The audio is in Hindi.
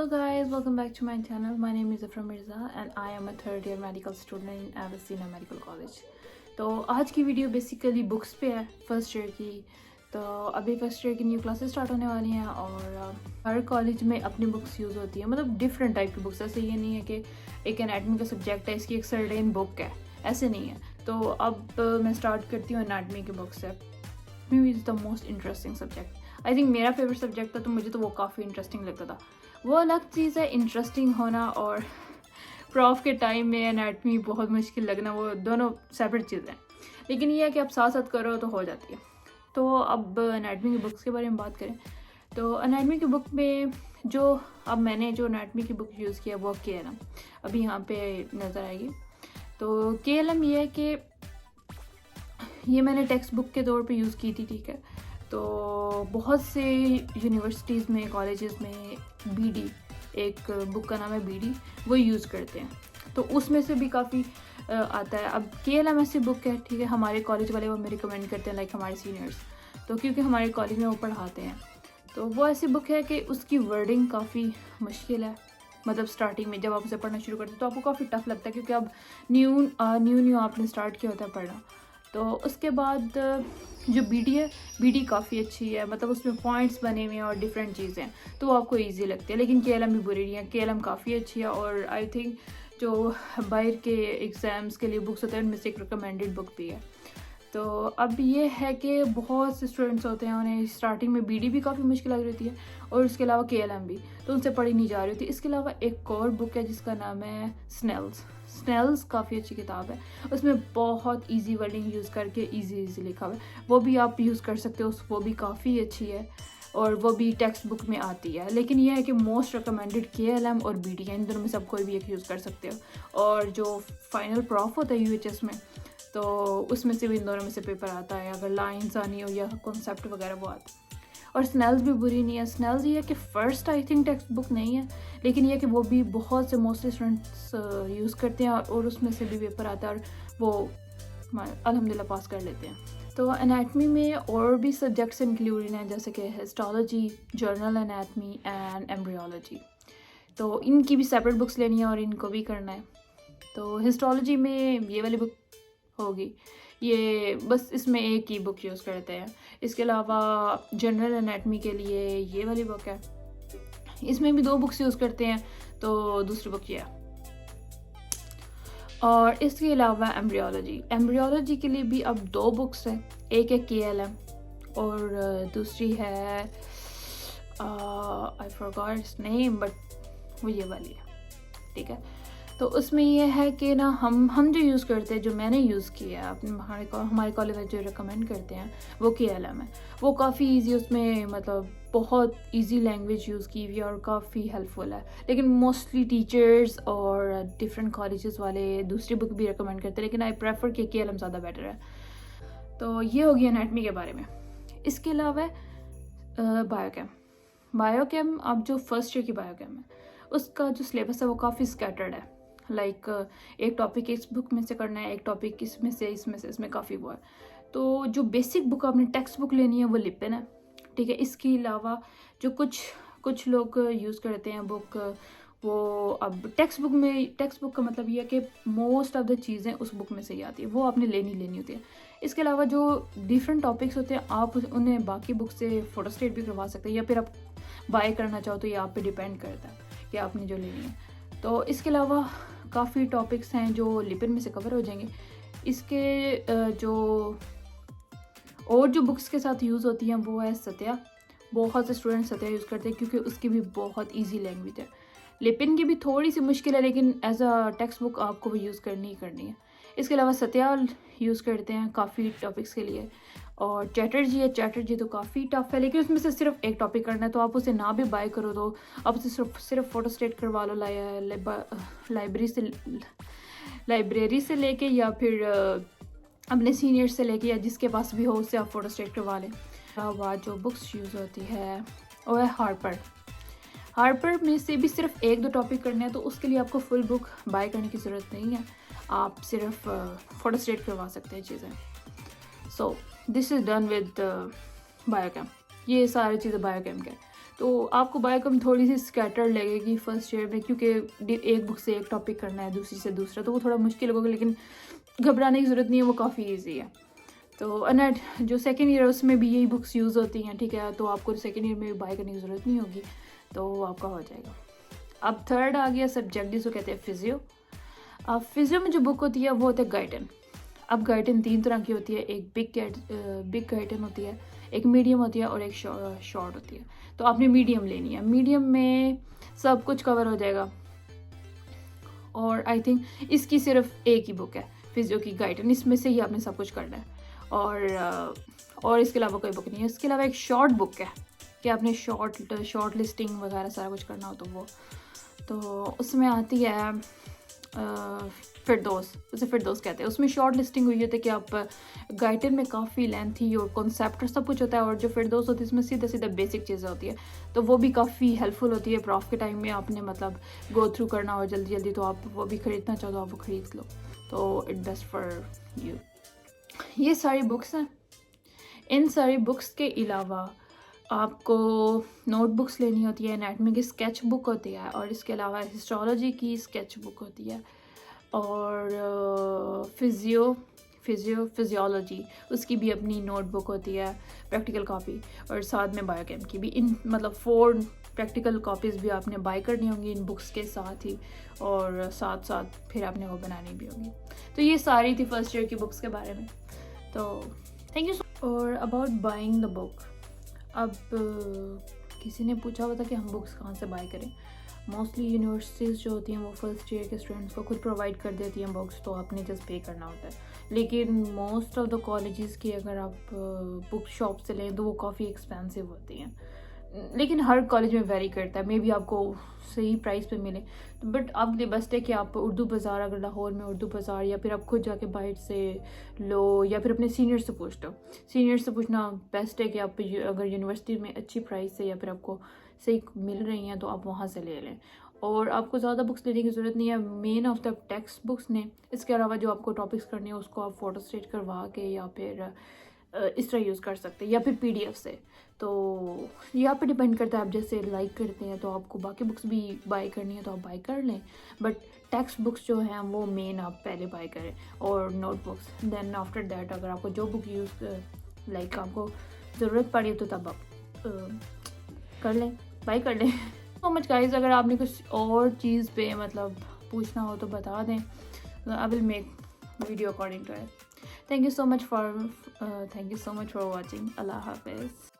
Hello guys, welcome back to my channel. My name is Afra Mirza and I am a third year medical student in Avicenna Medical College. तो आज की वीडियो बेसिकली बुक्स पे है फर्स्ट ईयर की। तो अभी फर्स्ट ईयर की न्यू क्लासेस स्टार्ट होने वाली हैं और हर कॉलेज में अपनी बुक्स यूज़ होती है, मतलब डिफरेंट टाइप की बुक्स। ऐसे ये नहीं है कि एक एनाटमी का सब्जेक्ट है, इसकी एक सर्टेन बुक है, ऐसे नहीं है। तो अब मैं स्टार्ट करती हूँ एनाटमी की बुक से। Anatomy is the most interesting subject. I think मेरा फेवरेट सब्जेक्ट था, तो मुझे तो वो काफ़ी इंटरेस्टिंग लगता था। वो अलग चीज़ है इंटरेस्टिंग होना और प्रॉफ के टाइम में एनाटमी बहुत मुश्किल लगना, वो दोनों सेपरेट चीज़ें हैं। लेकिन ये है कि आप साथ साथ करो तो हो जाती है। तो अब एनाटमी की बुक्स के बारे में बात करें तो एनाटमी की बुक में मैंने जो एनाटमी की बुक यूज़ किया वो KLM अभी यहाँ पे नज़र आएगी। तो KLM ये है कि ये मैंने टेक्स्ट बुक के तौर पे यूज़ की थी, ठीक है। तो बहुत से यूनिवर्सिटीज़ में, कॉलेजेस में BD, एक बुक का नाम है BD, वो यूज़ करते हैं। तो उसमें से भी काफ़ी आता है। अब KLM ऐसी बुक है, ठीक है, हमारे कॉलेज वाले वो हमें रिकमेंड करते हैं, लाइक हमारे सीनियर्स, तो क्योंकि हमारे कॉलेज में वो पढ़ाते हैं। तो वो ऐसी बुक है कि उसकी वर्डिंग काफ़ी मुश्किल है। मतलब स्टार्टिंग में जब आप उसे पढ़ना शुरू करते हो तो आपको काफ़ी टफ लगता है, क्योंकि अब न्यू आपने स्टार्ट किया होता है पढ़ना। तो उसके बाद जो BD काफ़ी अच्छी है, मतलब उसमें पॉइंट्स बने हुए हैं और डिफरेंट चीज़ें हैं, तो वो आपको इजी लगती है। लेकिन KLM भी बुरी नहीं है, KLM काफ़ी अच्छी है। और आई थिंक जो बाहर के एग्ज़ाम्स के लिए बुक्स होते हैं उनमें से एक रिकमेंडेड बुक भी है। तो अब ये है कि बहुत से स्टूडेंट्स होते हैं, उन्हें स्टार्टिंग में BD भी काफ़ी मुश्किल लग रही है और उसके अलावा KLM भी, तो उनसे पढ़ी नहीं जा रही थी। इसके अलावा एक और बुक है जिसका नाम है स्नेल्स काफ़ी अच्छी किताब है। उसमें बहुत इजी वर्डिंग यूज़ करके इजी लिखा हुआ है, वो भी आप यूज़ कर सकते हो, वो भी काफ़ी अच्छी है और वो भी टेक्स्ट बुक में आती है। लेकिन यह है कि मोस्ट रिकमेंडेड KLM और BD है, इन दोनों में सब कोई भी एक यूज़ कर सकते हो। और जो फाइनल प्रॉफ होता है UHS में, तो उसमें से भी इन दोनों में से पेपर आता है, अगर लाइंस आनी हो या कॉन्सेप्ट वगैरह वो आता है। और स्नेल्स भी बुरी नहीं है। स्नेल्स ये है कि first I think text book नहीं है, लेकिन ये कि वो भी बहुत से मोस्टली स्टूडेंट्स यूज़ करते हैं और उसमें से भी पेपर आता है और वो अल्हम्दुलिल्लाह पास कर लेते हैं। तो एनाटमी में और भी सब्जेक्ट्स इंक्लूडेड हैं, जैसे कि histology, journal anatomy and embryology. तो इनकी भी सेपरेट बुक्स लेनी है और इनको भी करना है। तो हिस्टोलॉजी में ये वाली बुक होगी, ये बस इसमें एक ही बुक यूज़ करते हैं। इसके अलावा जनरल एनाटमी के लिए ये वाली बुक है, इसमें भी 2 बुक्स यूज़ करते हैं, तो दूसरी बुक ये है। और इसके अलावा एम्ब्रियोलॉजी के लिए भी अब 2 बुक्स हैं, एक है KLM और दूसरी है I forgot it's name, but वो ये वाली है, ठीक है। तो उसमें ये है कि ना हम जो यूज़ करते हैं, जो मैंने यूज़ किया है अपने हमारे कॉलेज में जो रिकमेंड करते हैं वो KLM है। वो काफ़ी इजी, उसमें मतलब बहुत इजी लैंग्वेज यूज़ की हुई है और काफ़ी हेल्पफुल है। लेकिन मोस्टली टीचर्स और डिफरेंट कॉलेजेस वाले दूसरी बुक भी रिकमेंड करते हैं, लेकिन आई प्रेफर कि KLM ज़्यादा बेटर है। तो ये होगी एनाटमी के बारे में। इसके अलावा बायोकेम अब जो फर्स्ट ईयर की बायोकेम है उसका जो सिलेबस है वो काफ़ी स्कैटर्ड है। लाइक एक टॉपिक इस बुक में से करना है, एक टॉपिक इसमें काफ़ी वो है। तो जो बेसिक बुक आपने टेक्स्ट बुक लेनी है वो लिपिन है, ठीक है। इसके अलावा जो कुछ लोग यूज़ करते हैं बुक, वो अब टेक्स्ट बुक का मतलब ये है कि मोस्ट ऑफ द चीज़ें उस बुक में से ही आती है, वो आपने लेनी होती है। इसके अलावा जो डिफरेंट टॉपिक्स होते हैं आप उन्हें बाकी बुक से फोटोस्टेट भी करवा सकते हैं, या फिर आप बाय करना चाहो तो ये आप पे डिपेंड करता है कि आपने जो लेनी है। तो इसके अलावा काफ़ी टॉपिक्स हैं जो लिपिन में से कवर हो जाएंगे। इसके जो बुक्स के साथ यूज़ होती हैं वो है सत्या। बहुत से स्टूडेंट सत्या यूज़ करते हैं क्योंकि उसकी भी बहुत इजी लैंग्वेज है। लिपिन की भी थोड़ी सी मुश्किल है, लेकिन एज अ टेक्स्ट बुक आपको वो यूज़ करनी है। इसके अलावा सत्या यूज़ करते हैं काफ़ी टॉपिक्स के लिए। और चैटर्जी तो काफ़ी टफ है, लेकिन उसमें से सिर्फ एक टॉपिक करना है, तो आप उसे ना भी बाय करो तो आप उसे सिर्फ फोटोस्टेट करवा लो लाइब्रेरी से लेके, या फिर अपने सीनियर से लेके, या जिसके पास भी हो उससे आप फोटोस्टेट करवा लें। बाद जो बुक्स यूज़ होती है वो है हार्पर में से भी सिर्फ 1-2 टॉपिक करने हैं, तो उसके लिए आपको फुल बुक बाय करने की ज़रूरत नहीं है, आप सिर्फ फोटोस्टेट करवा सकते हैं चीज़ें। So this is done with biochem. ये सारी चीज़ें बायोकेम के। तो आपको बाय कम थोड़ी सी स्कैटर लगेगी फर्स्ट ईयर में, क्योंकि एक बुक से एक टॉपिक करना है, दूसरी से दूसरा, तो वो थोड़ा मुश्किल होगा, लेकिन घबराने की ज़रूरत नहीं है, वो काफ़ी ईजी है। तो अनेट जो सेकेंड ईयर है उसमें भी यही बुक्स यूज़ होती हैं, ठीक है, तो आपको सेकेंड ईयर में भी बाय करने की ज़रूरत नहीं होगी, तो आपका हो जाएगा। अब थर्ड आ गया सब्जेक्ट जिसको कहते हैं फिजियो। अब फिजियो में जो बुक होती है वो होता है गाइडन। अब गाइडन 3 तरह की होती है, एक बिग गाइडन होती है, एक मीडियम होती है और एक शॉर्ट होती है। तो आपने मीडियम लेनी है, मीडियम में सब कुछ कवर हो जाएगा। और आई थिंक इसकी सिर्फ एक ही बुक है फिजियो की गाइडन, इसमें से ही आपने सब कुछ करना है। और इसके अलावा कोई बुक नहीं है। इसके अलावा एक शॉर्ट बुक है कि आपने शॉर्ट लिस्टिंग वगैरह सारा कुछ करना हो, तो वो तो उसमें आती है फिरदौस, उसे फिरदौस कहते हैं। उसमें शॉर्ट लिस्टिंग हुई होती है कि आप गाइडन में काफ़ी लेंथी और कॉन्सेप्ट और सब कुछ होता है, और जो फिरदौस होती है इसमें सीधा सीधा बेसिक चीज़ें होती है, तो वो भी काफ़ी हेल्पफुल होती है प्रॉफ के टाइम में। आपने मतलब गो थ्रू करना हो जल्दी जल्दी, तो आप वो भी ख़रीदना चाहो तो आप वो ख़रीद लो, तो इट बेस्ट फॉर यू। ये सारी बुक्स हैं। इन सारी बुक्स के अलावा आपको नोटबुक्स लेनी होती है, एनाटमी की स्केच बुक होती है, और इसके अलावा हिस्टोलॉजी की स्केच बुक होती है, और फिजियोलॉजी उसकी भी अपनी नोटबुक होती है, प्रैक्टिकल कॉपी, और साथ में बायोकेम की भी। इन मतलब 4 प्रैक्टिकल कॉपीज़ भी आपने बाय करनी होंगी इन बुक्स के साथ ही, और साथ साथ फिर आपने वो बनानी भी होंगी। तो ये सारी थी फर्स्ट ईयर की बुक्स के बारे में। तो थैंक यू। और अबाउट बाइंग द बुक, अब किसी ने पूछा हुआ था कि हम बुक्स कहाँ से बाय करें। मोस्टली यूनिवर्सिटीज़ जो होती हैं वो फर्स्ट ईयर के स्टूडेंट्स को खुद प्रोवाइड कर देती हैं बुक्स, तो आपने जस्ट पे करना होता है। लेकिन मोस्ट ऑफ द कॉलेजेस की अगर आप बुक शॉप से लें तो वो काफ़ी एक्सपेंसिव होती हैं, लेकिन हर कॉलेज में वेरी करता है, मे बी आपको सही प्राइस पे मिले। बट अब ये बेस्ट है कि आप उर्दू बाज़ार, अगर लाहौर में उर्दू बाज़ार, या फिर आप खुद जाके बाहर से लो, या फिर अपने सीनियर से पूछ लो। सीनियर से पूछना बेस्ट है कि आप अगर यूनिवर्सिटी में अच्छी प्राइस से या फिर आपको सही मिल रही हैं तो आप वहाँ से ले लें। और आपको ज़्यादा बुक्स लेने की ज़रूरत नहीं है, main of the text books ने। इसके अलावा जो आपको टॉपिक्स करने हैं उसको आप फ़ोटो स्टेट करवा के या फिर इस तरह यूज़ कर सकते हैं, या फिर PDF से। तो ये आप पे डिपेंड करता है, आप जैसे लाइक करते हैं, तो आपको बाकी बुक्स भी बाय करनी है तो आप बाय कर लें, बट टेक्स्ट बुक्स जो हैं वो मेन आप पहले बाय करें, और नोटबुक्स देन आफ्टर दैट अगर आपको जो बुक यूज़ लाइक आपको ज़रूरत पड़ी तो तब आप कर लें, बाय कर लें। सो मच गाइस, अगर आपने कुछ और चीज़ पे मतलब पूछना हो तो बता दें, I will make video according to it. Thank you so much for watching. Allah Hafiz.